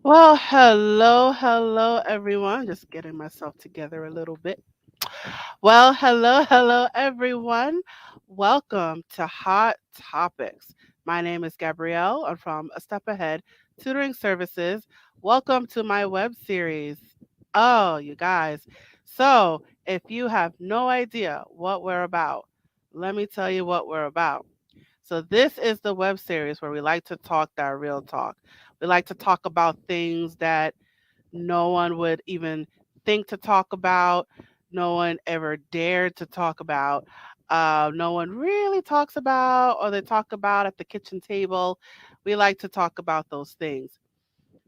Well, hello, everyone. Just getting myself together a little bit. Well, hello, everyone. Welcome to Hot Topics. My name is Gabrielle. I'm from A Step Ahead Tutoring Services. Welcome to my web series. Oh, you guys. So, if you have no idea what we're about, let me tell you what we're about. So, this is the web series where we like to talk that real talk. We like to talk about things that no one would even think to talk about, no one ever dared to talk about, no one really talks about, or they talk about at the kitchen table. We like to talk about those things.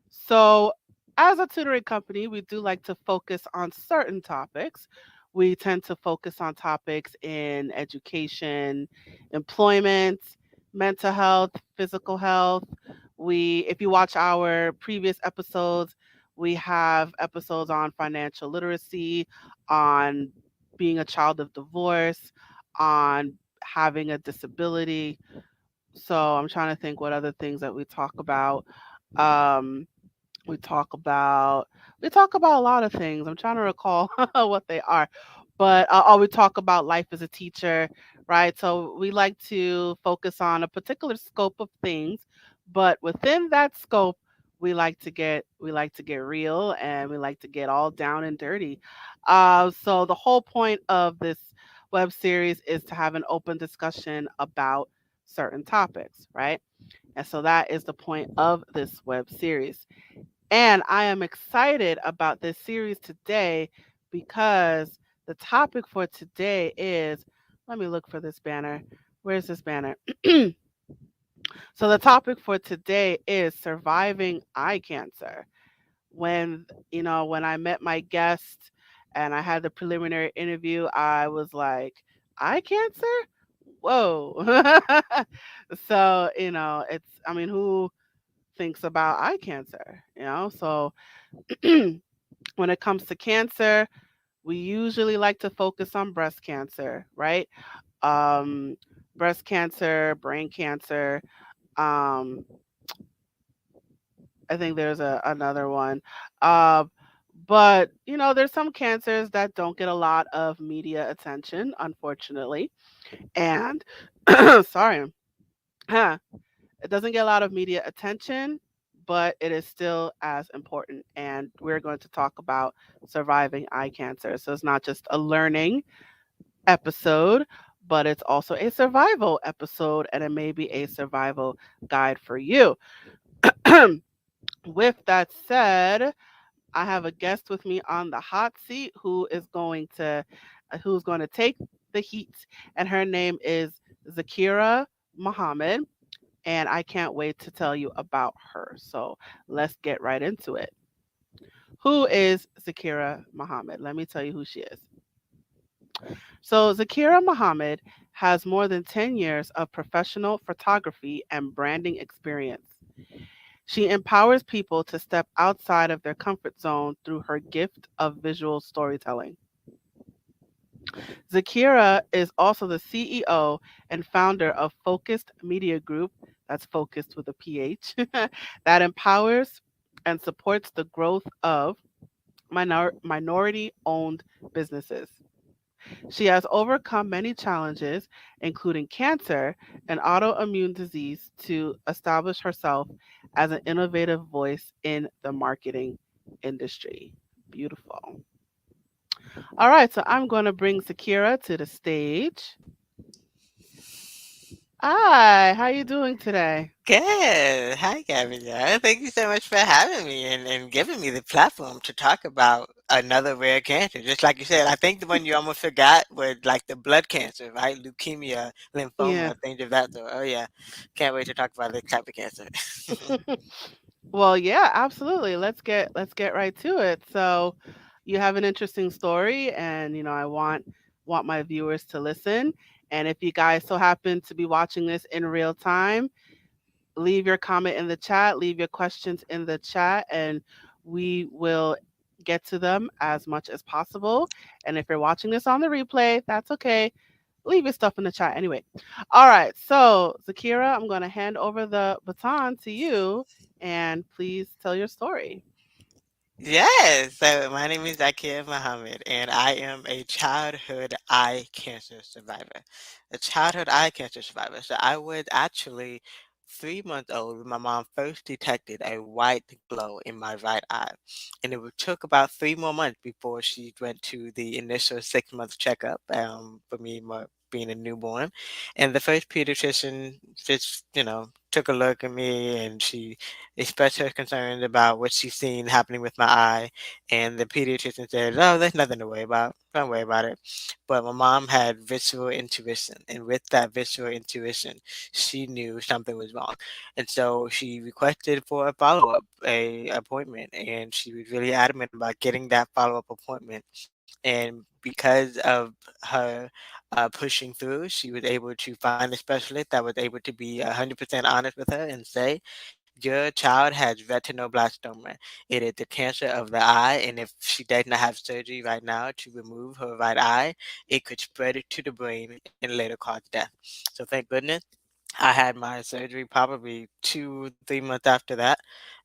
So, as a tutoring company, we do like to focus on certain topics. We tend to focus on topics in education, employment, mental health, physical health. If you watch our previous episodes, we have episodes on financial literacy, on being a child of divorce, on having a disability. So I'm trying to think what other things that we talk about. Um, we talk about we talk about a lot of things. I'm trying to recall what they are, but we talk about life as a teacher, right? So we like to focus on a particular scope of things, but within that scope, we like to get real and we like to get all down and dirty. So the whole point of this web series is to have an open discussion about certain topics, right? And so that is the point of this web series. And I am excited about this series today because the topic for today is, let me look for this banner. Where's this banner? So the topic for today is surviving eye cancer. When I met my guest and I had the preliminary interview, I was like, eye cancer? Whoa. So, who thinks about eye cancer? So when it comes to cancer, we usually like to focus on breast cancer, right? Um, Breast cancer, brain cancer. Um, I think there's another one. Uh, but there's some cancers that don't get a lot of media attention, unfortunately. And sorry, huh, it doesn't get a lot of media attention, but it is still as important. And we're going to talk about surviving eye cancer. So it's not just a learning episode, but it's also a survival episode, and it may be a survival guide for you. With that said, I have a guest with me on the hot seat who's going to take the heat, and her name is Zaakirah Muhammad, and I can't wait to tell you about her. So let's get right into it. Who is Zaakirah Muhammad? Let me tell you who she is. So, Zaakirah Muhammad has more than 10 years of professional photography and branding experience. She empowers people to step outside of their comfort zone through her gift of visual storytelling. Zaakirah is also the CEO and founder of Focused Media Group, that's focused with a PH, that empowers and supports the growth of minority owned businesses. She has overcome many challenges, including cancer and autoimmune disease, to establish herself as an innovative voice in the marketing industry. Beautiful. All right, so I'm going to bring Zakira to the stage. Hi, how you doing today? Good. Hi, Gabrielle. Thank you so much for having me and giving me the platform to talk about another rare cancer. Just like you said, I think the one you almost forgot was like the blood cancer, right? Leukemia, Yeah. lymphoma, things of that sort. Oh, yeah. Can't wait to talk about this type of cancer. Well, yeah, absolutely. Let's get right to it. So, you have an interesting story, and I want my viewers to listen. And if you guys so happen to be watching this in real time, leave your comment in the chat, leave your questions in the chat, and we will get to them as much as possible. And if you're watching this on the replay, that's okay. Leave your stuff in the chat anyway. All right. So, Zakira, I'm going to hand over the baton to you and please tell your story. Yes. So my name is Zaakirah Muhammad, and I am a childhood eye cancer survivor. A childhood eye cancer survivor. So I was actually 3 months old when my mom first detected a white glow in my right eye, and took about 3 more months before she went to the initial 6 month checkup. For me, being a newborn, and the first pediatrician just took a look at me, and she expressed her concerns about what she's seen happening with my eye. And the pediatrician said, "Oh, there's nothing to worry about. Don't worry about it." But my mom had visceral intuition. And with that visceral intuition, she knew something was wrong. And so she requested for a follow up a appointment. And she was really adamant about getting that follow up appointment. And because of her pushing through, she was able to find a specialist that was able to be 100% honest with her and say, your child has retinoblastoma. It is the cancer of the eye, and if she does not have surgery right now to remove her right eye, it could spread it to the brain and later cause death. So thank goodness I had my surgery probably 2, 3 months after that.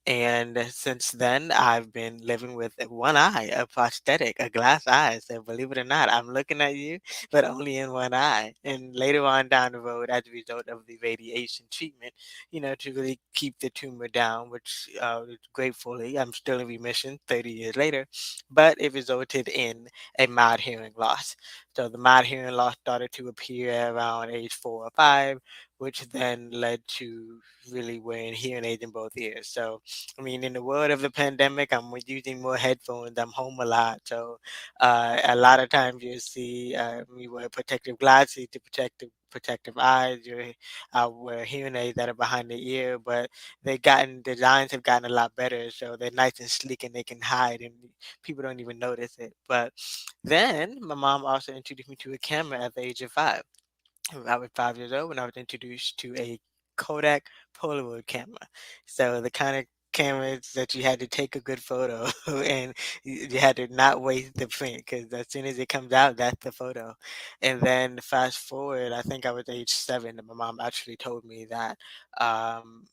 And since then, I've been living with one eye, a prosthetic, a glass eye. So believe it or not, I'm looking at you, but only in one eye. And later on down the road, as a result of the radiation treatment, to really keep the tumor down, which gratefully I'm still in remission 30 years later, but it resulted in a mild hearing loss. So the mild hearing loss started to appear around age 4 or 5, which then led to really wearing hearing aids in both ears. So, I mean, in the world of the pandemic, I'm using more headphones. I'm home a lot. So, a lot of times you'll see me wear protective glasses to protect the protective eyes. I wear hearing aids that are behind the ear, but designs have gotten a lot better. So they're nice and sleek and they can hide and people don't even notice it. But then my mom also introduced me to a camera at the age of 5. I was 5 years old when I was introduced to a Kodak Polaroid camera. So the kind of cameras that you had to take a good photo and you had to not waste the print because as soon as it comes out, that's the photo. And then fast forward, I think I was age 7, and my mom actually told me that um,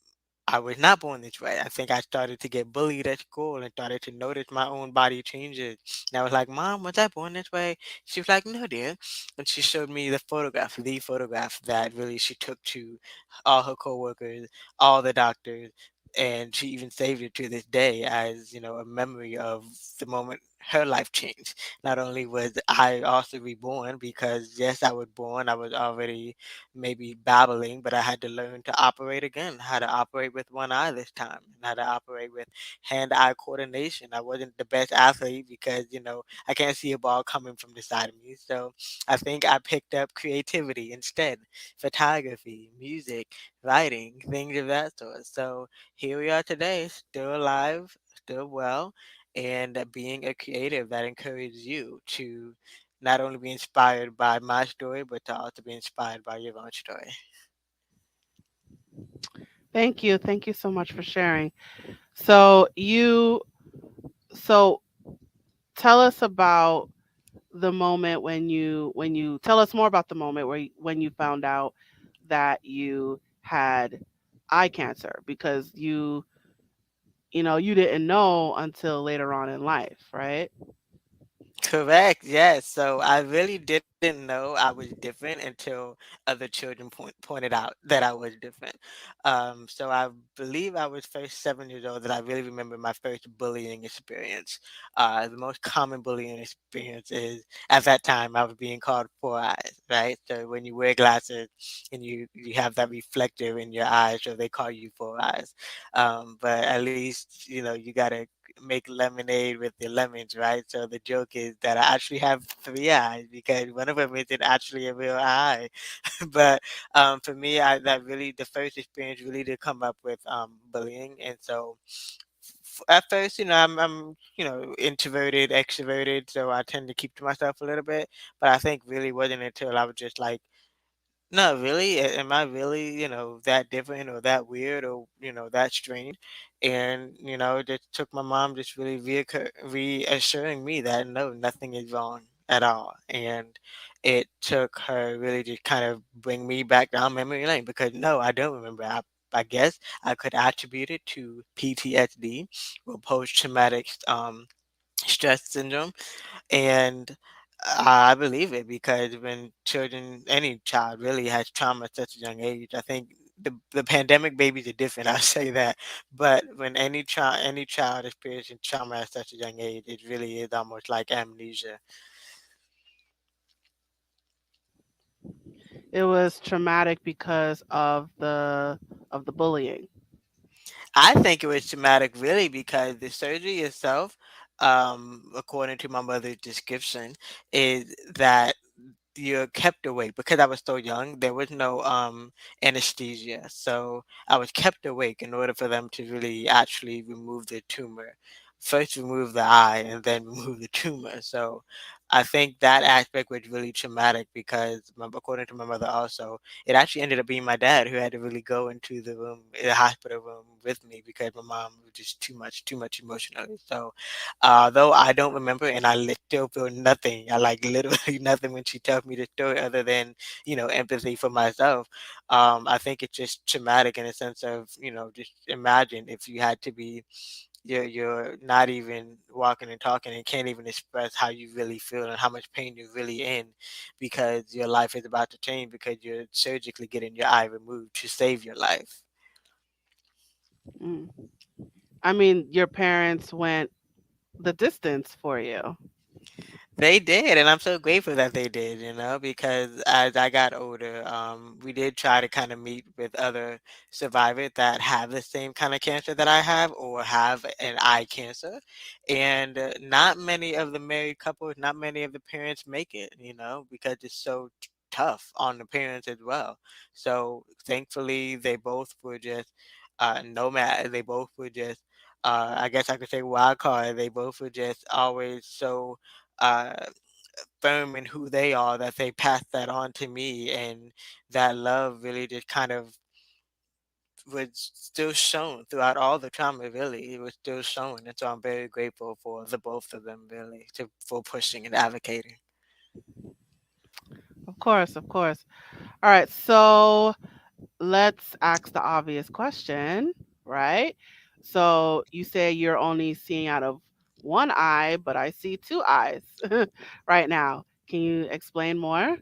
I was not born this way. I think I started to get bullied at school and started to notice my own body changes. And I was like, Mom, was I born this way? She was like, No, dear. And she showed me the photograph that really she took to all her coworkers, all the doctors, and she even saved it to this day as a memory of the moment her life changed. Not only was I also reborn, because yes, I was born, I was already maybe babbling, but I had to learn to operate again, how to operate with one eye this time, and how to operate with hand-eye coordination. I wasn't the best athlete because I can't see a ball coming from the side of me, so I think I picked up creativity instead, photography, music, writing, things of that sort. So here we are today, still alive, still well, and being a creative that encourages you to not only be inspired by my story, but to also be inspired by your own story. Thank you. Thank you so much for sharing. So, so tell us about the moment when you tell us more about the moment when you found out that you had eye cancer because you didn't know until later on in life, right? Correct. Yes. So I really didn't know I was different until other children pointed out that I was different. So I believe I was first 7 years old that I really remember my first bullying experience. The most common bullying experience is at that time I was being called four eyes, right? So when you wear glasses and you have that reflector in your eyes, so they call you four eyes. But at least you gotta make lemonade with the lemons, right? So the joke is that I actually have three eyes because one of them isn't actually a real eye. But for me, that really the first experience really did come up with bullying, and so at first, I'm introverted, extroverted, so I tend to keep to myself a little bit. But I think really wasn't until I was just like, no, really? Am I really, that different or that weird or, that strange? And, it just took my mom just really reassuring me that no, nothing is wrong at all. And it took her really to kind of bring me back down memory lane, because no, I don't remember. I guess I could attribute it to PTSD, or post traumatic stress syndrome. And I believe it, because when children, any child really has trauma at such a young age, I think the pandemic babies are different. I'll say that. But when any child experiencing trauma at such a young age, it really is almost like amnesia. It was traumatic because of the bullying. I think it was traumatic really because the surgery itself, according to my mother's description, is that you're kept awake. Because I was so young, there was no anesthesia. So I was kept awake in order for them to really actually remove the tumor. First remove the eye and then remove the tumor. So I think that aspect was really traumatic, because according to my mother also, it actually ended up being my dad who had to really go into the room, the hospital room with me, because my mom was just too much emotionally. So, though I don't remember, and still feel nothing. I like literally nothing when she tells me the story, other than empathy for myself. I think it's just traumatic in a sense of, just imagine if you had to be, you're not even walking and talking and can't even express how you really feel and how much pain you're really in, because your life is about to change, because you're surgically getting your eye removed to save your life. Mm. I mean, your parents went the distance for you. They did, and I'm so grateful that they did, because as I got older, we did try to kind of meet with other survivors that have the same kind of cancer that I have, or have an eye cancer. And not many of the married couples, not many of the parents make it, because it's so tough on the parents as well. So thankfully, they both were just nomad. They both were just, I guess I could say, wild card. They both were just always so uh, firm in who they are, that they pass that on to me, and that love really just kind of was still shown throughout all the trauma. Really, it was still shown, and so I'm very grateful for the both of them, really, for pushing and advocating. Of course, of course. All right, so let's ask the obvious question, right? So you say you're only seeing out of one eye, but I see two eyes right now. Can you explain more?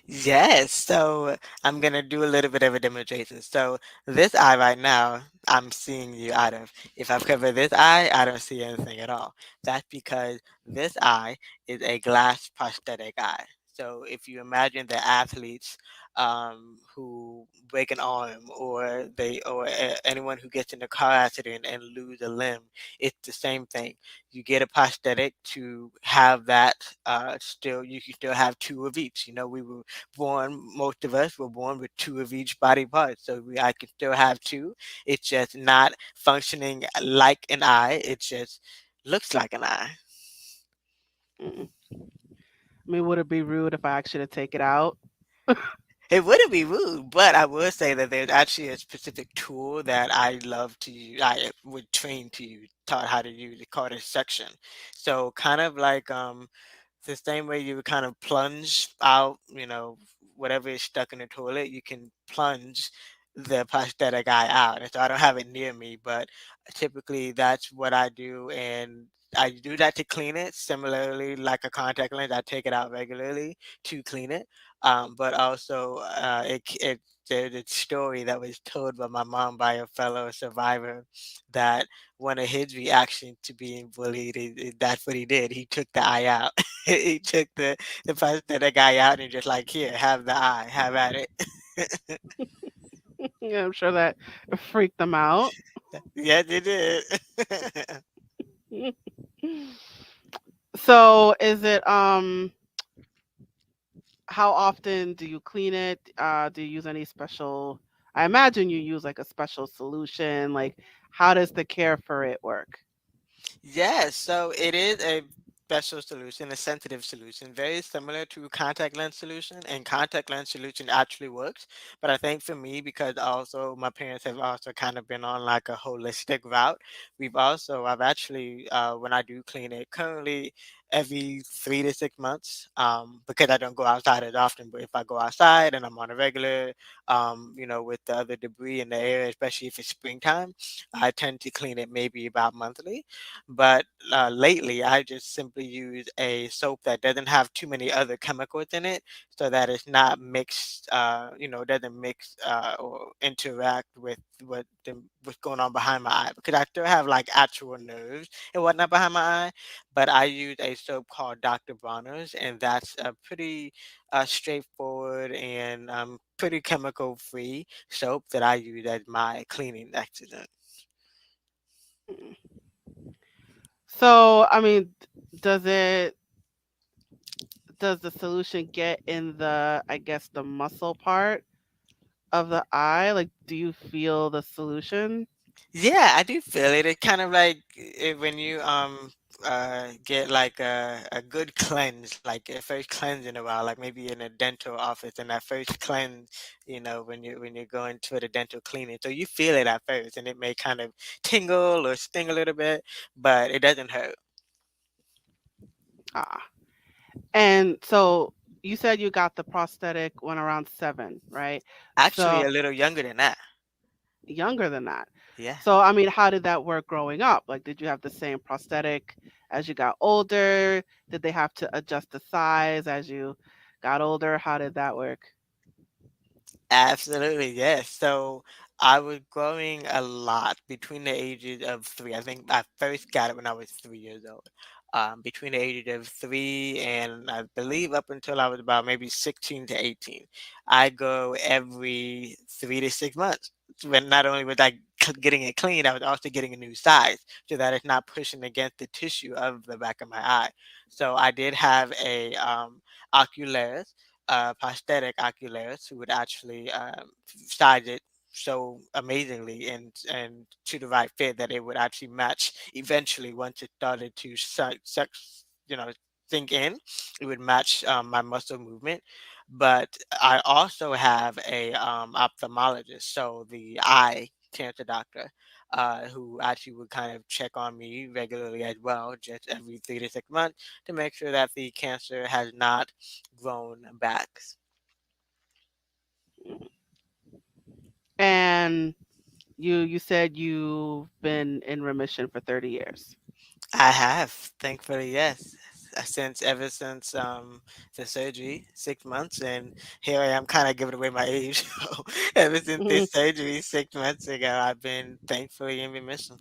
Yes, so I'm gonna do a little bit of a demonstration. So this eye right now, I'm seeing you out of. If I cover this eye, I don't see anything at all. That's because this eye is a glass prosthetic eye. So if you imagine the athletes who break an arm, or anyone who gets in a car accident and lose a limb, it's the same thing. You get a prosthetic to have that. Still, you can still have two of each. Most of us were born with two of each body part. So I can still have two. It's just not functioning like an eye. It just looks like an eye. Mm. I mean, would it be rude if I asked you to take it out? It wouldn't be rude, but I will say that there's actually a specific tool that I love to use. I would train to use, taught how to use. It called a section. So kind of like the same way you would kind of plunge out, whatever is stuck in the toilet, you can plunge the prosthetic eye out. And so I don't have it near me, but typically that's what I do. And I do that to clean it. Similarly, like a contact lens, I take it out regularly to clean it. But also, there's a story that was told by my mom by a fellow survivor, that one of his reactions to being bullied, that's what he did. He took the eye out. He took the prosthetic guy out and just like, here, have the eye, have at it. Yeah, I'm sure that freaked them out. Yes, it did. So is it how often do you clean it? Do you use any special I imagine you use like a special solution. Like how does the care for it work? Yes, so it is a special solution, a sensitive solution, very similar to contact lens solution, and contact lens solution actually works. But I think for me, because also my parents have also kind of been on like a holistic route, I've actually, when I do clean it, currently. every 3 to 6 months, because I don't go outside as often. But if I go outside and I'm on a regular, with the other debris in the air, especially if it's springtime, I tend to clean it maybe about monthly. But lately, I just simply use a soap that doesn't have too many other chemicals in it, so that it's not mixed, doesn't mix or interact with what's going on behind my eye, because I still have like actual nerves and whatnot behind my eye. But I use a soap called Dr. Bronner's, and that's a pretty straightforward and pretty chemical free soap that I use as my cleaning accident. Mm. So, I mean, does it does the solution get in the, I guess, the muscle part of the eye? Like, do you feel the solution? Yeah, I do feel it. It kind of like when you get like a good cleanse, like a first cleanse in a while, like maybe in a dental office, and that first cleanse, when you're going to the dental cleaning. So you feel it at first, and it may kind of tingle or sting a little bit, but it doesn't hurt. Ah. And so you said you got the prosthetic when around 7, right? Actually, So a little younger than that. younger than that. Yeah. So, I mean, how did that work growing up? Like, did you have the same prosthetic as you got older? Did they have to adjust the size as you got older? How did that work? Absolutely, yes. So I was growing a lot between the ages of three. I think I first got it when I was 3 years old. Between the ages of three and I believe up until I was about maybe 16 to 18, I go every 3 to 6 months. When not only was I getting it cleaned, I was also getting a new size so that it's not pushing against the tissue of the back of my eye. So I did have a ocularis, prosthetic ocularis, who would actually size it so amazingly and to the right fit that it would actually match eventually once it started to you know sink in. It would match my muscle movement. But I also have a ophthalmologist, so the eye cancer doctor, who actually would kind of check on me regularly as well, just every 3 to 6 months, to make sure that the cancer has not grown back. And you said you've been in remission for 30 years. I have, thankfully, yes. Since ever since the surgery, 6 months, and here I am, kind of giving away my age. So ever since Mhm. this surgery 6 months ago, I've been thankfully in remission.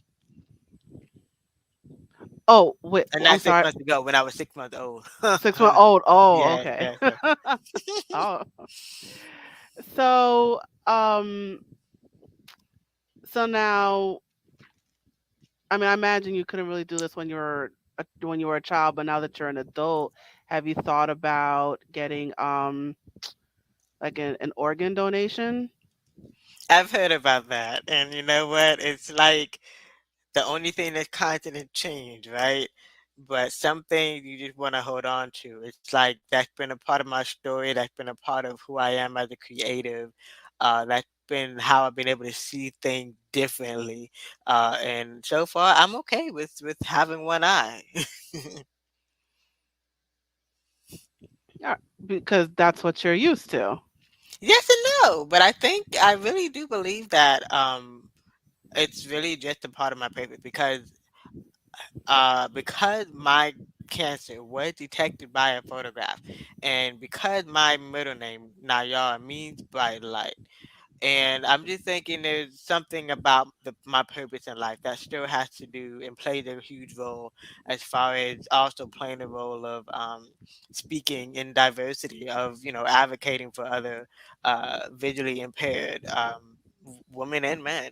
Oh, wait, And I'm not six sorry. months ago, when I was 6 months old. 6 month old. Oh, Yeah, okay. yeah. So Oh. So, um, so now, I mean, I imagine you couldn't really do this when you were a child, but now that you're an adult, have you thought about getting like an organ donation? I've heard about that, and you know what? It's like the only thing that's constant change, right? But something you just want to hold on to. It's like that's been a part of my story. That's been a part of who I am as a creative. That's been how I've been able to see things differently. And so far, I'm okay with having one eye. Yeah, because that's what you're used to. Yes and no, but I think I really do believe that it's really just a part of my purpose, because my cancer was detected by a photograph, and because my middle name Nayar means bright light, and I'm just thinking there's something about my purpose in life that still has to do and plays a huge role, as far as also playing the role of speaking in diversity, of advocating for other visually impaired women and men.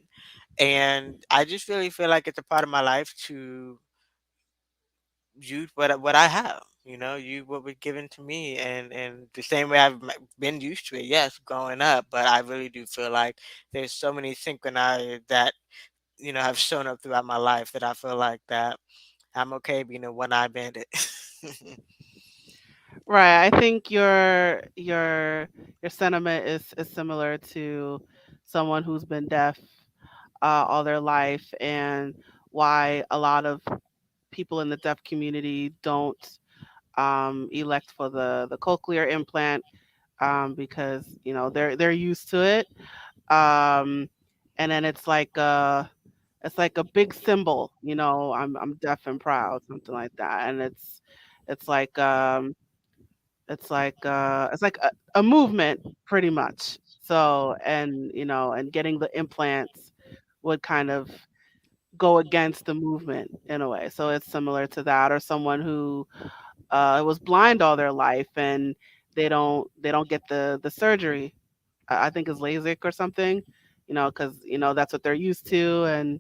And I just really feel like it's a part of my life to use what I have. Use what was given to me, and the same way been used to it. Yes, growing up, but I really do feel like there's so many synchronicities that have shown up throughout my life, that I feel like that I'm okay being a one-eye bandit. Right. I think your sentiment is similar to someone who's been deaf all their life, and why a lot of people in the deaf community don't. elect for the cochlear implant, because they're used to it. Um, and then it's like a big symbol, I'm deaf and proud, something like that. And it's like it's like a movement pretty much. So, and getting the implants would kind of go against the movement in a way. So it's similar to that, or someone who was blind all their life and they don't get the surgery. I think is LASIK or something, because that's what they're used to, and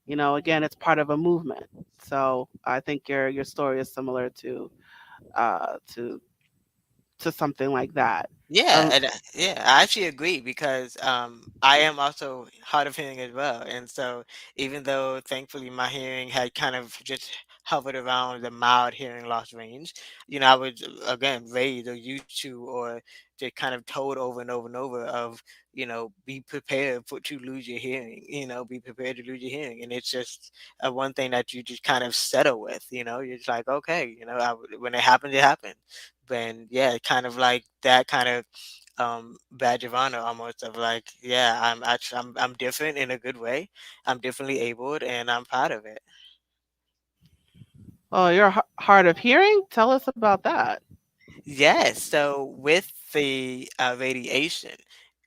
again, it's part of a movement. So I think your story is similar uh, to to something like that. Yeah, Um, and yeah, I actually agree because I am also hard of hearing as well, and so even though thankfully my hearing had kind of just hovered around the mild hearing loss range, I was again raised or used to or just kind of told over and over and over of be prepared for to lose your hearing, be prepared to lose your hearing, and it's just one thing that you just kind of settle with, you're just like okay, when it happens, it happens. And yeah, kind of like that kind of badge of honor almost of like, yeah, I'm different in a good way. I'm differently abled and I'm proud of it. oh, you're hard of hearing. Tell us about that. Yes. So with the radiation,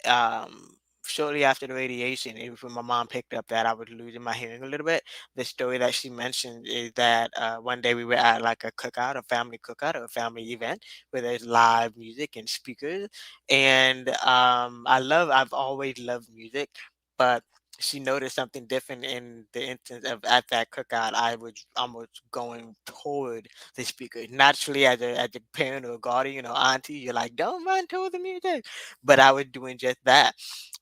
um, shortly after the radiation, it was when my mom picked up that I was losing my hearing a little bit. The story that she mentioned is that one day we were at like a cookout, a family cookout, or a family event where there's live music and speakers. And I've always loved music, but she noticed something different in the instance of at that cookout. I was almost going toward the speaker. Naturally, as a parent or guardian or auntie, you're like, don't run toward the music. But I was doing just that.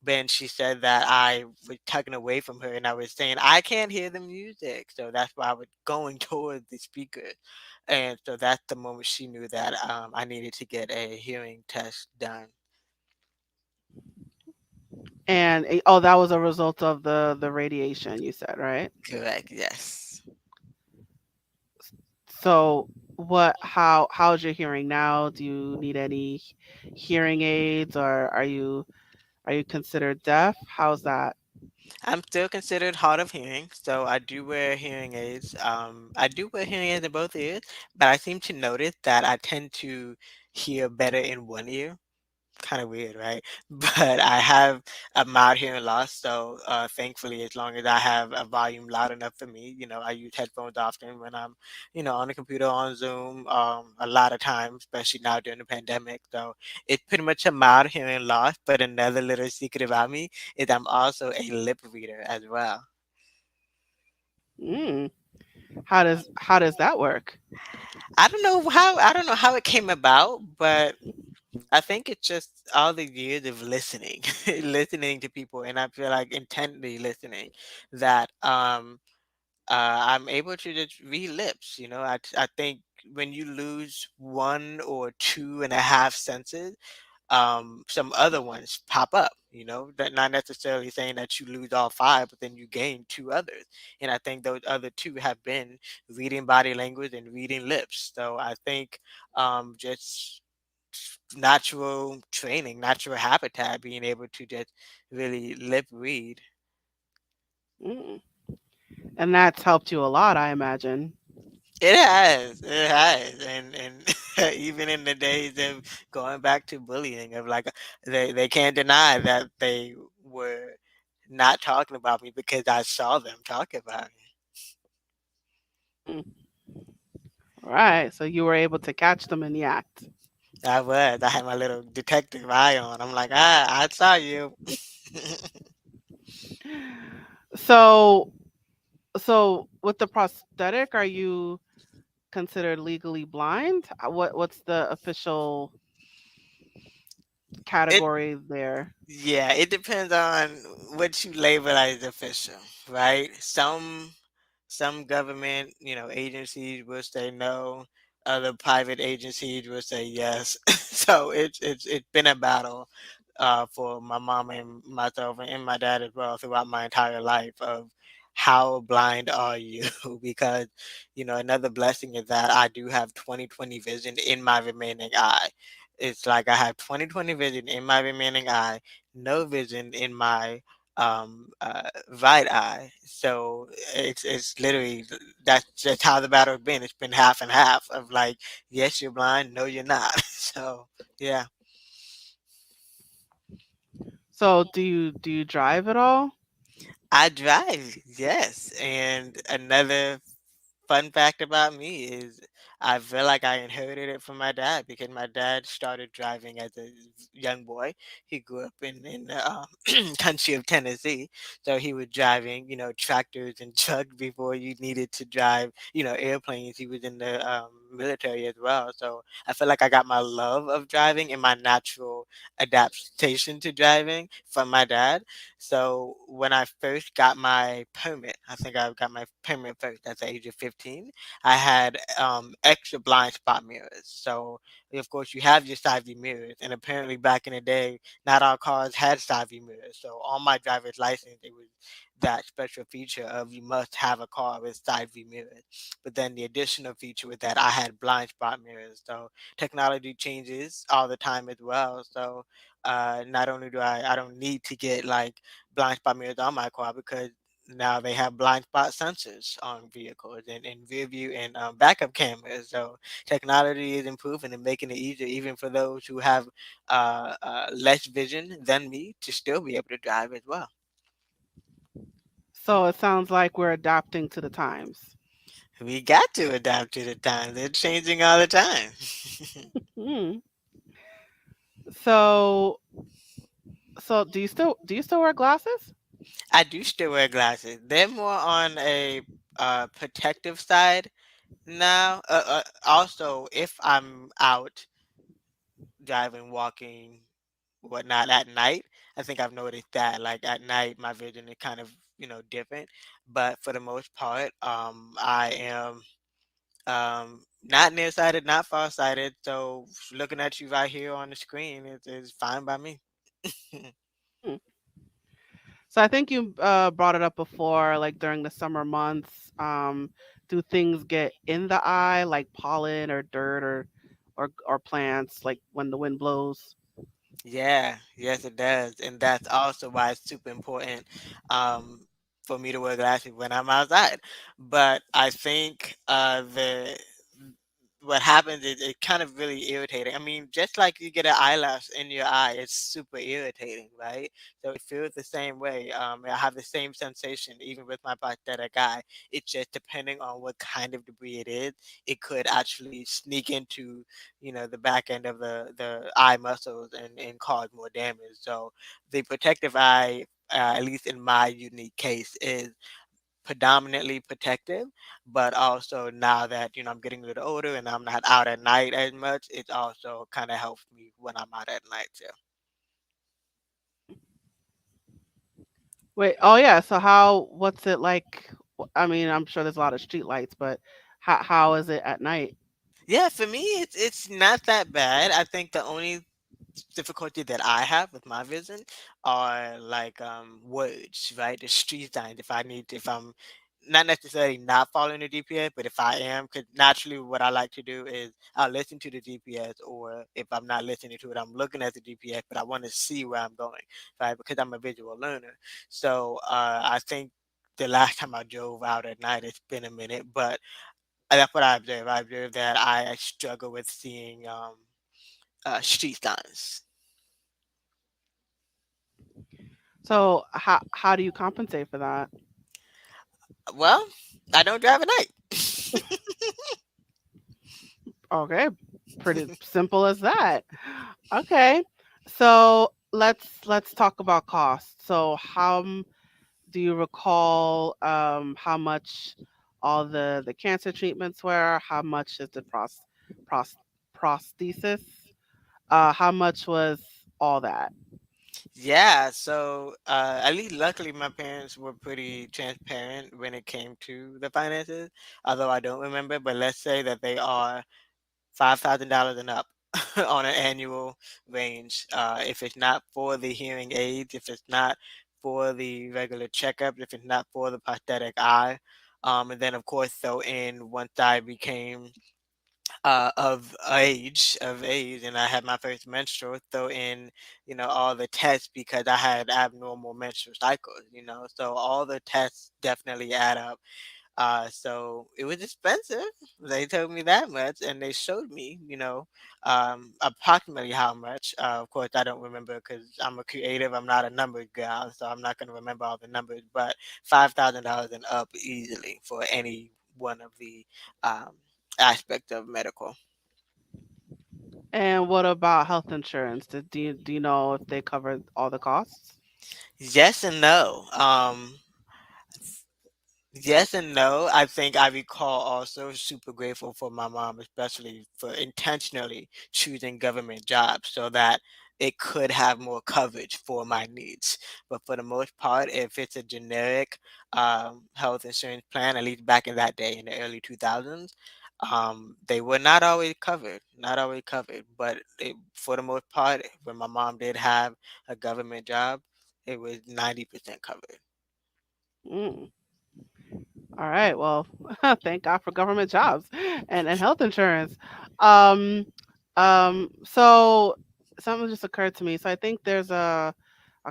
Then she said that I was tugging away from her and I was saying, I can't hear the music. So that's why I was going toward the speaker. And so that's the moment she knew that I needed to get a hearing test done. And oh, that was a result of the radiation, you said, right? Correct, yes. So how's your hearing now? Do you need any hearing aids, or are you considered deaf? How's that? I'm still considered hard of hearing, so I do wear hearing aids. I do wear hearing aids in both ears, but I seem to notice that I tend to hear better in one ear. Kind of weird, right? But I have a mild hearing loss, so thankfully, as long as I have a volume loud enough for me, I use headphones often when I'm, on the computer on Zoom, a lot of times, especially now during the pandemic. So it's pretty much a mild hearing loss. But another little secret about me is I'm also a lip reader as well. Mm. How does that work? I don't know how it came about, but I think it's just all the years of listening, listening to people, and I feel like intently listening that I'm able to just read lips. I think when you lose one or two and a half senses, some other ones pop up. That not necessarily saying that you lose all five, but then you gain two others. And I think those other two have been reading body language and reading lips. So I think just natural training, natural habitat, being able to just really lip read. Mm. And that's helped you a lot, I imagine. It has, and even in the days of going back to bullying, of like they can't deny that they were not talking about me because I saw them talking about me. Mm. Right. So you were able to catch them in the act. I was. I had my little detective eye on. I'm like, I saw you. So so with the prosthetic, are you considered legally blind? What's the official It category there? Yeah, it depends on what you label as official, right? Some government, agencies will say no. Other private agencies will say yes. So it's been a battle for my mom and myself and my dad as well throughout my entire life of how blind are you? Because, another blessing is that I do have 20/20 vision in my remaining eye. It's like I have 20/20 vision in my remaining eye, no vision in my right eye. So it's literally, that's just how the battle's been. It's been half and half of like, yes, you're blind, no, you're not. So yeah. So do you drive at all? I drive, yes. And another fun fact about me is I feel like I inherited it from my dad because my dad started driving as a young boy. He grew up in the country of Tennessee, so he was driving, tractors and trucks before you needed to drive, airplanes. He was in the military as well, so I feel like I got my love of driving and my natural adaptation to driving from my dad. So when I first got my permit, I think I got my permit first at the age of 15. I had extra blind spot mirrors. So of course you have your side view mirrors, and apparently back in the day, not all cars had side view mirrors. So on my driver's license, it was that special feature of you must have a car with side view mirrors. But then the additional feature was that I had blind spot mirrors. So technology changes all the time as well. So not only do I don't need to get like blind spot mirrors on my car because now they have blind spot sensors on vehicles and rear view and backup cameras. So technology is improving and making it easier even for those who have less vision than me to still be able to drive as well. So it sounds like we're adapting to the times. We got to adapt to the times. They're changing all the time. Hmm. So do you still wear glasses? I do still wear glasses. They're more on a protective side now. Also, if I'm out driving, walking, whatnot at night, I think I've noticed that like at night my vision is kind of different. But for the most part, I am not nearsighted, not farsighted. So looking at you right here on the screen is fine by me. Hmm. So I think you brought it up before, like during the summer months. Do things get in the eye, like pollen or dirt or plants, like when the wind blows? Yeah, yes, it does, and that's also why it's super important um, for me to wear glasses when I'm outside. But I think the what happens is it kind of really irritating. I mean, just like you get an eyelash in your eye, it's super irritating, right? So it feels the same way. I have the same sensation even with my prosthetic eye. It's just depending on what kind of debris it is, it could actually sneak into the back end of the eye muscles and cause more damage. So the protective eye, at least in my unique case, is predominantly protective, but also now that I'm getting a little older and I'm not out at night as much, it also kind of helps me when I'm out at night too. Wait, oh yeah. So what's it like? I mean, I'm sure there's a lot of street lights, but how is it at night? Yeah, for me, it's not that bad. I think the only difficulty that I have with my vision are like words, right? The street signs. If I'm not necessarily not following the GPS, but if I am, because naturally what I like to do is I'll listen to the GPS, or if I'm not listening to it, I'm looking at the GPS, but I want to see where I'm going, right? Because I'm a visual learner. So I think the last time I drove out at night, it's been a minute, but that's what I observed. I observed that I struggle with seeing street signs. So how do you compensate for that? Well, I don't drive at night. Okay, pretty simple as that. Okay. So let's talk about cost. So do you recall how much all the cancer treatments were? How much is the pros, prosthesis? How much was all that? Yeah, so at least luckily my parents were pretty transparent when it came to the finances. Although I don't remember, but let's say that they are $5,000 and up on an annual range. If it's not for the hearing aids, if it's not for the regular checkup, if it's not for the prosthetic eye. And then, of course, so in once I became of age, and I had my first menstrual, so in all the tests because I had abnormal menstrual cycles. So all the tests definitely add up. So it was expensive. They told me that much, and they showed me, approximately how much. Of course, I don't remember because I'm a creative. I'm not a numbers guy, so I'm not going to remember all the numbers. But $5,000 and up easily for any one of the um, aspects of medical. And what about health insurance? Do you know if they cover all the costs? Yes and no. Yes and no. I think I recall also super grateful for my mom, especially for intentionally choosing government jobs so that it could have more coverage for my needs. But for the most part, if it's a generic health insurance plan, at least back in that day in the early 2000s, they were not always covered, not always covered. But for the most part, when my mom did have a government job, it was 90% covered. Mm. All right. Well, thank God for government jobs and health insurance. Um, so something just occurred to me. So I think there's a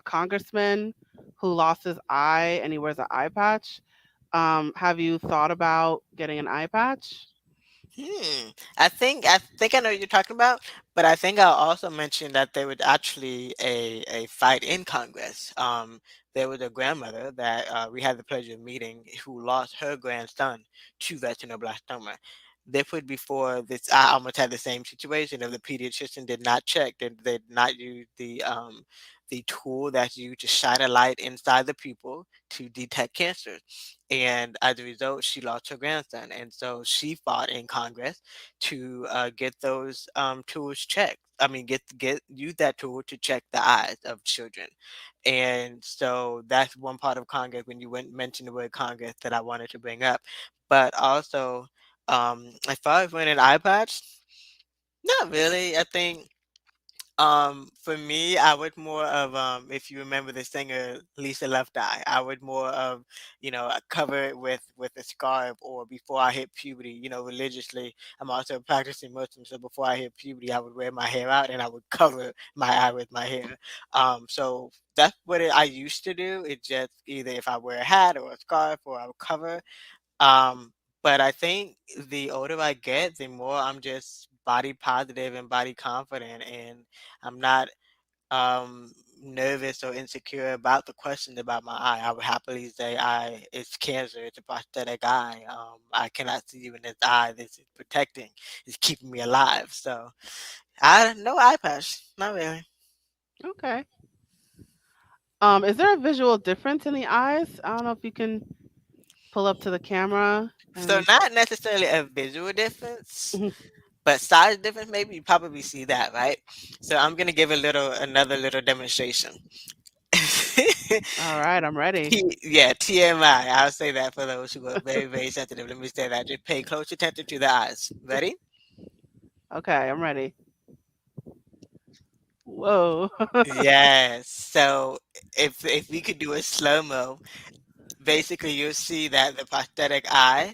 congressman who lost his eye and he wears an eye patch. Have you thought about getting an eye patch? I think I know what you're talking about, but I think I'll also mention that there was actually a fight in Congress. There was a grandmother that we had the pleasure of meeting who lost her grandson to retinoblastoma. This was before this. I almost had the same situation of the pediatrician did not check, did not use the tool that's used to shine a light inside the pupil to detect cancer, and as a result, she lost her grandson. And so she fought in Congress to get those tools checked. I mean, get use that tool to check the eyes of children. And so that's one part of Congress when you went mentioned the word Congress that I wanted to bring up. But also, as far as wearing an eye patch, not really. I think for me, I would more of if you remember the singer Lisa Left Eye, I would more of cover it with a scarf, or before I hit puberty, religiously. I'm also a practicing Muslim, so before I hit puberty, I would wear my hair out and I would cover my eye with my hair. So that's what I used to do. It's just either if I wear a hat or a scarf or I would cover. Um, but I think the older I get, the more I'm just body positive and body confident, and I'm not nervous or insecure about the question about my eye. I would happily say, "I it's cancer. It's a prosthetic eye. I cannot see you in this eye. This is protecting. It's keeping me alive." So I no eye patch, not really. Okay. Is there a visual difference in the eyes? I don't know if you can pull up to the camera So and not necessarily a visual difference, Mhm. but size difference. Maybe you probably see that, right? So I'm gonna give another little demonstration. All right, I'm ready. Yeah, TMI. I'll say that for those who are very, very sensitive. Let me say that. Just pay close attention to the eyes. Ready? Okay, I'm ready. Whoa. Yes. So if we could do a slow mo, basically you'll see that the prosthetic eye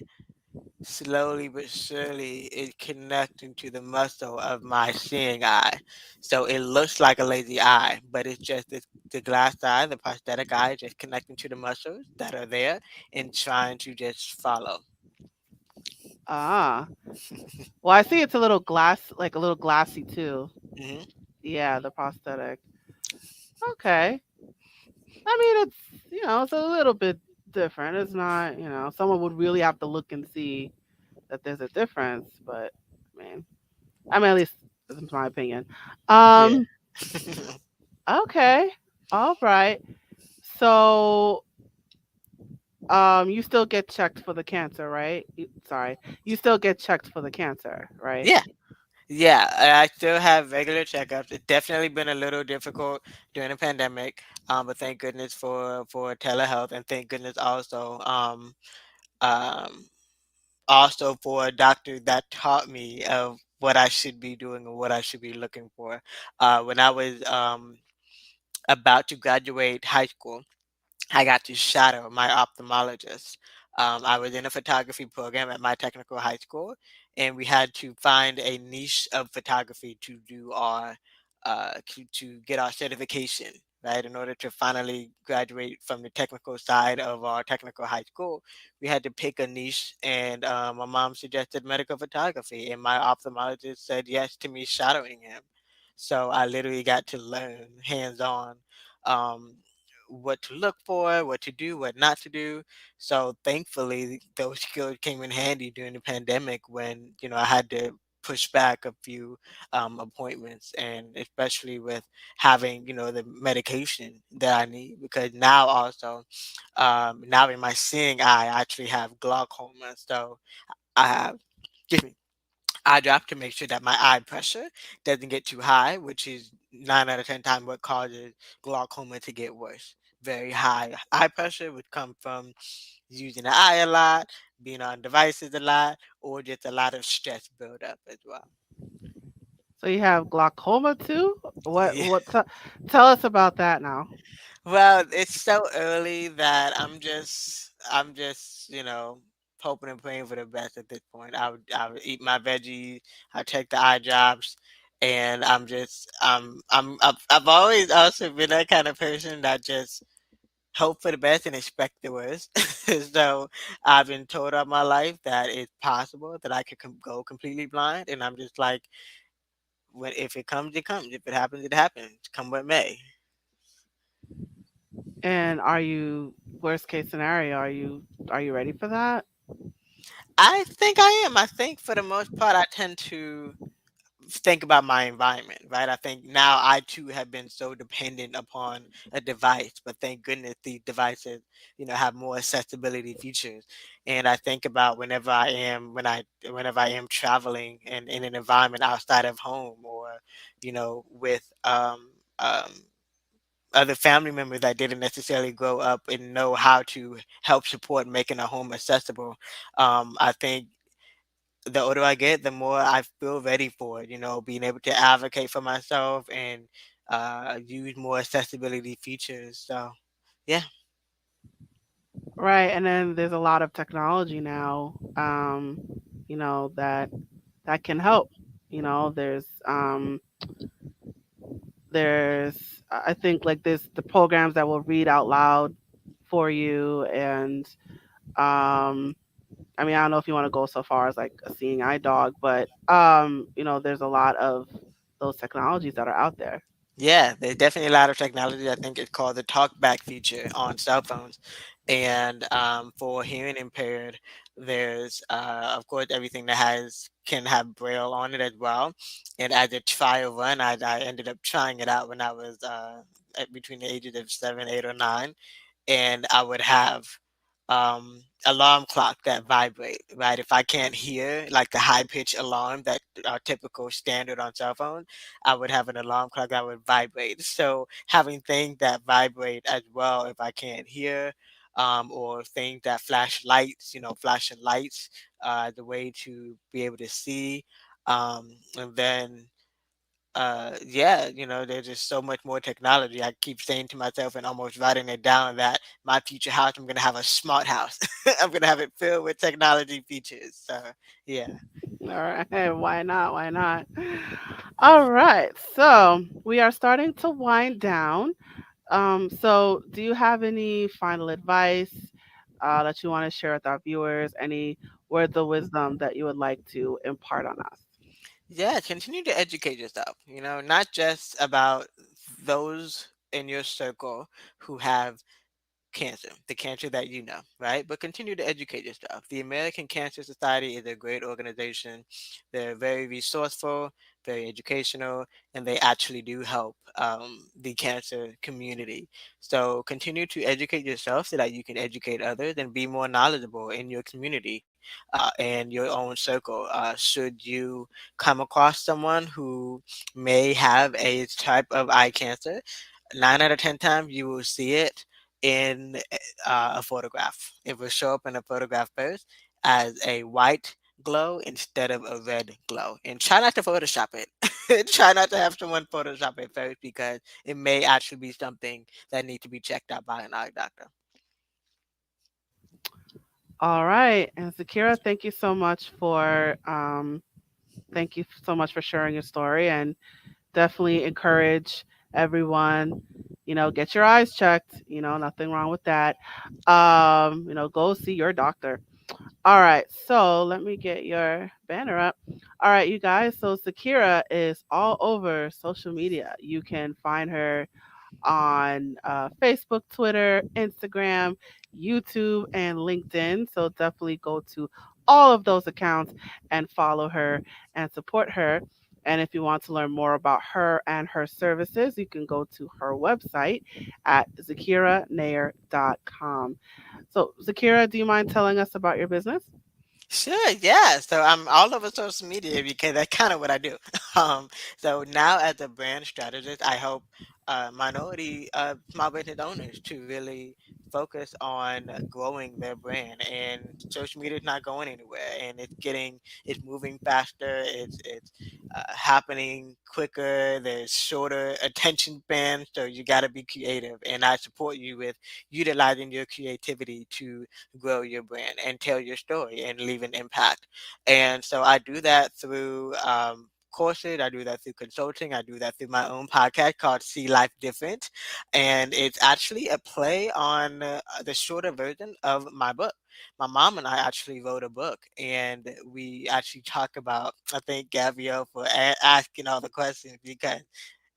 slowly but surely is connecting to the muscle of my seeing eye. So it looks like a lazy eye, but it's just the glass eye, the prosthetic eye, just connecting to the muscles that are there and trying to just follow. Ah. Well, I see it's a little glass, like a little glassy too. Hmm. Yeah, the prosthetic. Okay. I mean, it's a little bit different. It's not, someone would really have to look and see that there's a difference, but I mean, at least this is my opinion. Yeah. Um, okay. All right. So, you still get checked for the cancer, right? Sorry. You still get checked for the cancer, right? Yeah. Yeah, I still have regular checkups. It's definitely been a little difficult during the pandemic, but thank goodness for telehealth, and thank goodness um, also for a doctor that taught me of what I should be doing and what I should be looking for. When I was about to graduate high school, I got to shadow my ophthalmologist. I was in a photography program at my technical high school, and we had to find a niche of photography to do our to get our certification. Right, in order to finally graduate from the technical side of our technical high school, we had to pick a niche, and my mom suggested medical photography, and my ophthalmologist said yes to me shadowing him. So I literally got to learn hands on. Um, what to look for, what to do, what not to do. So thankfully, those skills came in handy during the pandemic when I had to push back a few appointments, and especially with having the medication that I need, because now also now in my seeing eye I actually have glaucoma. So I have, excuse me, eye drop to make sure that my eye pressure doesn't get too high, which is 9 out of 10 times what causes glaucoma to get worse. Very high eye pressure would come from using the eye a lot, being on devices a lot, or just a lot of stress buildup as well. So you have glaucoma too? What Yeah. tell us about that now. Well, it's so early that I'm just, hoping and praying for the best at this point. I would eat my veggies, I take the eye drops, and I've always also been that kind of person that just hope for the best and expect the worst. So I've been told all my life that it's possible that I could go completely blind, and I'm just like, when if it comes, it comes. If it happens, it happens. Come what may. And are you worst case scenario, are you ready for that? I think I am. I think for the most part, I tend to think about my environment, right? I think now I too have been so dependent upon a device, but thank goodness these devices, have more accessibility features. And I think about whenever I am traveling in an environment outside of home, or with other family members that didn't necessarily grow up and know how to help support making a home accessible. I think the older I get, the more I feel ready for it, being able to advocate for myself and use more accessibility features. So, yeah. Right. And then there's a lot of technology now, that can help. There's I think like there's the programs that will read out loud for you, and I mean, I don't know if you want to go so far as like a seeing eye dog, but there's a lot of those technologies that are out there. Yeah, there's definitely a lot of technology. I think it's called the talkback feature on cell phones. And for hearing impaired, there's of course everything that has can have braille on it as well. And as a trial run, I ended up trying it out when I was between the ages of 7, 8, or 9, and I would have alarm clock that vibrate, right? If I can't hear like the high pitch alarm that are typical standard on cell phone, I would have an alarm clock that would vibrate. So having things that vibrate as well if I can't hear, or things that flash lights, flashing lights, the way to be able to see, and then yeah, there's just so much more technology. I keep saying to myself and almost writing it down that my future house, I'm gonna have a smart house. I'm gonna have it filled with technology features. So yeah. All right, why not? Why not? All right, so we are starting to wind down. So do you have any final advice that you want to share with our viewers? Any words of wisdom that you would like to impart on us? Yeah, continue to educate yourself, not just about those in your circle who have cancer, the cancer that right? But continue to educate yourself. The American Cancer Society is a great organization. They're very resourceful, very educational, and they actually do help the cancer community. So continue to educate yourself so that you can educate others and be more knowledgeable in your community and your own circle. Should you come across someone who may have a type of eye cancer, 9 out of 10 times you will see it in a photograph. It will show up in a photograph first as a white glow instead of a red glow. And try not to Photoshop it. Try not to have someone Photoshop it first because it may actually be something that needs to be checked out by an eye doctor. All right. And Zakira, thank you so much for sharing your story, and definitely encourage everyone, get your eyes checked, nothing wrong with that. Go see your doctor. All right, so let me get your banner up. All right, you guys. So Zakira is all over social media. You can find her on Facebook, Twitter, Instagram, YouTube, and LinkedIn. So definitely go to all of those accounts and follow her and support her. And if you want to learn more about her and her services, you can go to her website at zakirahnair.com. So, Zakira, do you mind telling us about your business? Sure, yeah. So I'm all over social media because that's kind of what I do. So now as a brand strategist, I help minority small business owners to really focus on growing their brand. And social media is not going anywhere, and it's moving faster. It's happening quicker. There's shorter attention span, so you got to be creative. And I support you with utilizing your creativity to grow your brand and tell your story and leave an impact. And so I do that through courses. I do that through consulting. I do that through my own podcast called See Life Different. And it's actually a play on the shorter version of my book. My mom and I actually wrote a book, and we actually talk about, I thank Gabrielle for asking all the questions because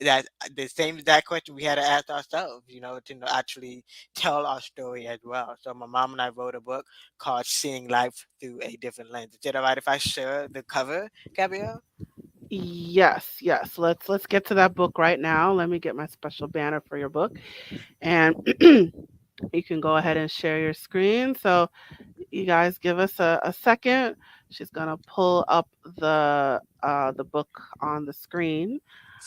that the same exact question we had to ask ourselves, to actually tell our story as well. So my mom and I wrote a book called Seeing Life Through a Different Lens. Is it all right if I share the cover, Gabrielle? Yes, yes. Let's get to that book right now. Let me get my special banner for your book, and you can go ahead and share your screen. So you guys give us a second. She's gonna pull up the book on the screen.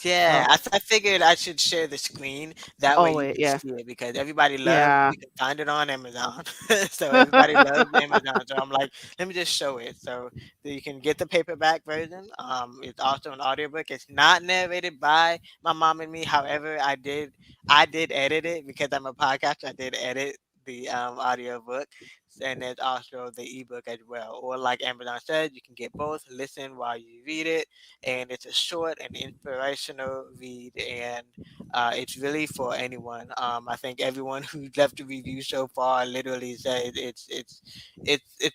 Yeah, So I figured I should share the screen. That way oh you wait, can yeah, see it because everybody loves, yeah. you can find it on Amazon. So everybody loves Amazon. So I'm like, let me just show it. So you can get the paperback version. It's also an audiobook. It's not narrated by my mom and me. However, I did edit it because I'm a podcaster. I did edit the audiobook. And there's also the ebook as well. Or like Amazon said, you can get both. Listen while you read it, and it's a short and inspirational read, and it's really for anyone. I think everyone who's left a review so far literally said it's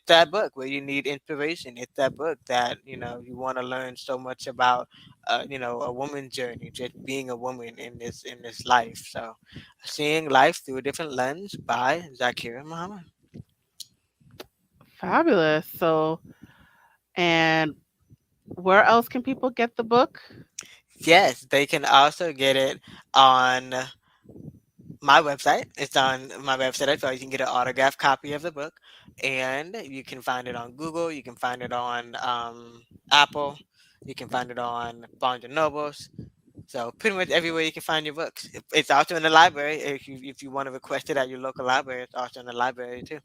that book where you need inspiration. It's that book that you want to learn so much about. A woman's journey, just being a woman in this life. So, seeing life through a different lens by Zaakirah Muhammad. Fabulous. So, and where else can people get the book? Yes, they can also get it on my website. It's on my website as well. You can get an autographed copy of the book, and you can find it on Google. You can find it on Apple. You can find it on Barnes and Nobles. So pretty much everywhere you can find your books. It's also in the library. If you want to request it at your local library, it's also in the library too.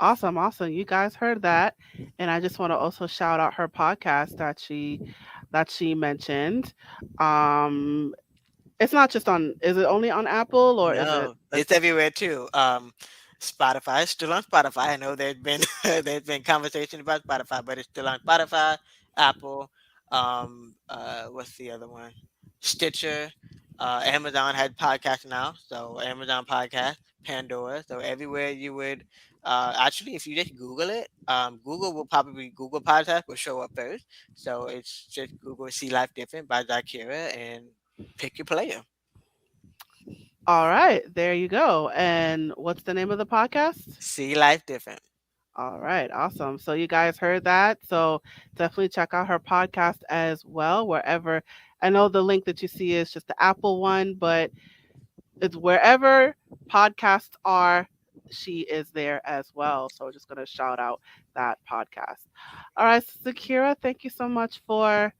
Awesome, awesome. You guys heard that. And I just want to also shout out her podcast that she mentioned. Um it's not just on, is it only on Apple, or is it No, it's everywhere too. Spotify is still on Spotify. I know there's been there's been conversation about Spotify, but it's still on Spotify, Apple. What's the other one? Stitcher. Amazon had podcasts now, so Amazon Podcast, Pandora. So everywhere you would, actually, if you just Google it, Google Podcast will show up first. So it's just Google "See Life Different" by Zakira and pick your player. all right, there you go. And what's the name of the podcast? See Life Different. All right, awesome. So you guys heard that. So definitely check out her podcast as well, wherever. I know the link that you see is just the Apple one, but it's wherever podcasts are, she is there as well. So we're just going to shout out that podcast. All right, Zakira, thank you so much for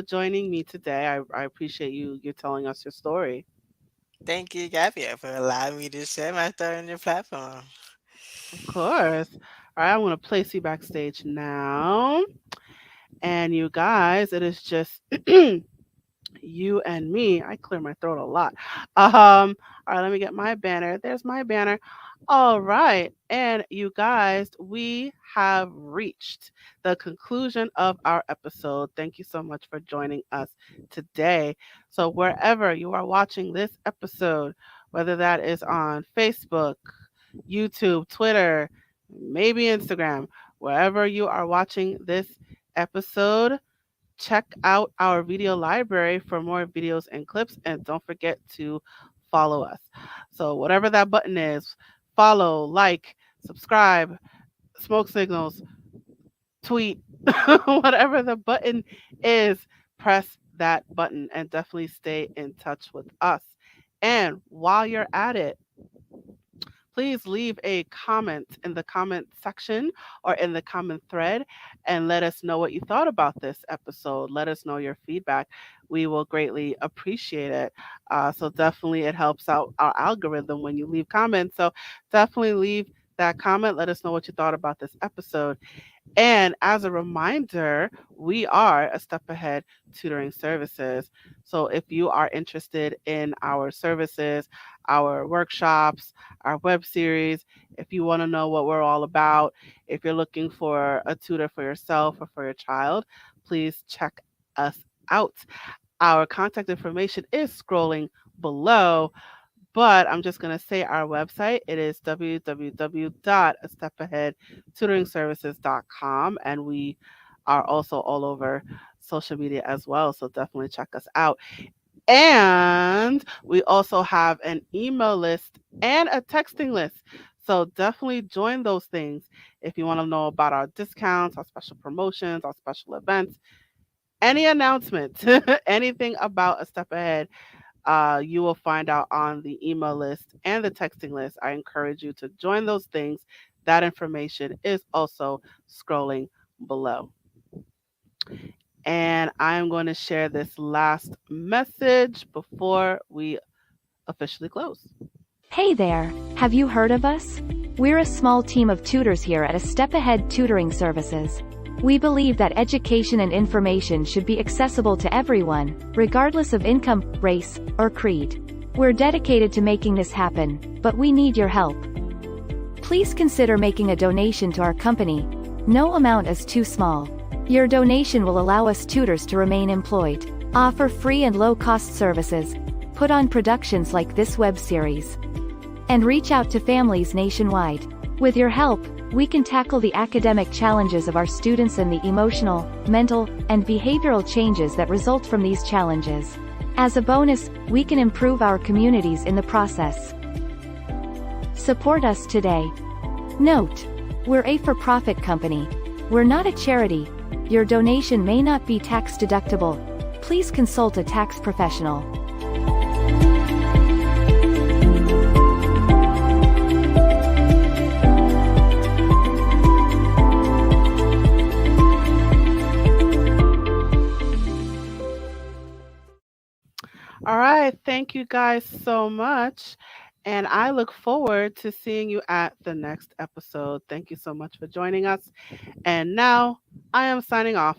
joining me today. I appreciate you telling us your story. Thank you, Gabby, for allowing me to share my story on your platform. Of course. All right, I want to place you backstage now. And you guys, it is just you and me. I clear my throat a lot. All right, let me get my banner. There's my banner. All right. And you guys, we have reached the conclusion of our episode. Thank you so much for joining us today. So, wherever you are watching this episode, whether that is on Facebook, YouTube, Twitter, maybe Instagram, wherever you are watching this episode, check out our video library for more videos and clips. And don't forget to follow us. So, whatever that button is, follow, like, subscribe, smoke signals, tweet, whatever the button is, press that button and definitely stay in touch with us. And while you're at it, please leave a comment in the comment section or in the comment thread and let us know what you thought about this episode. Let us know your feedback. We will greatly appreciate it. So, definitely, it helps out our algorithm when you leave comments. So, definitely leave that comment. Let us know what you thought about this episode. And as a reminder, we are a step ahead tutoring services. So if you are interested in our services, our workshops, our web series, if you want to know what we're all about, if you're looking for a tutor for yourself or for your child, please check us out. Our contact information is scrolling below, but I'm just going to say our website. It is www.astepaheadtutoringservices.com. And we are also all over social media as well. So definitely check us out. And we also have an email list and a texting list. So definitely join those things if you want to know about our discounts, our special promotions, our special events, any announcements, anything about a step ahead, you will find out on the email list and the texting list. I encourage you to join those things. That information is also scrolling below. And I'm going to share this last message before we officially close. Hey there, have you heard of us? We're a small team of tutors here at A Step Ahead Tutoring Services. We believe that education and information should be accessible to everyone, regardless of income, race, or creed. We're dedicated to making this happen, but we need your help. Please consider making a donation to our company. No amount is too small. Your donation will allow us tutors to remain employed, offer free and low-cost services, put on productions like this web series, and reach out to families nationwide. With your help, we can tackle the academic challenges of our students and the emotional, mental, and behavioral changes that result from these challenges. As a bonus, we can improve our communities in the process. Support us today. Note: we're a for-profit company. We're not a charity. Your donation may not be tax deductible. Please consult a tax professional. All right. Thank you guys so much. And I look forward to seeing you at the next episode. Thank you so much for joining us. And now I am signing off.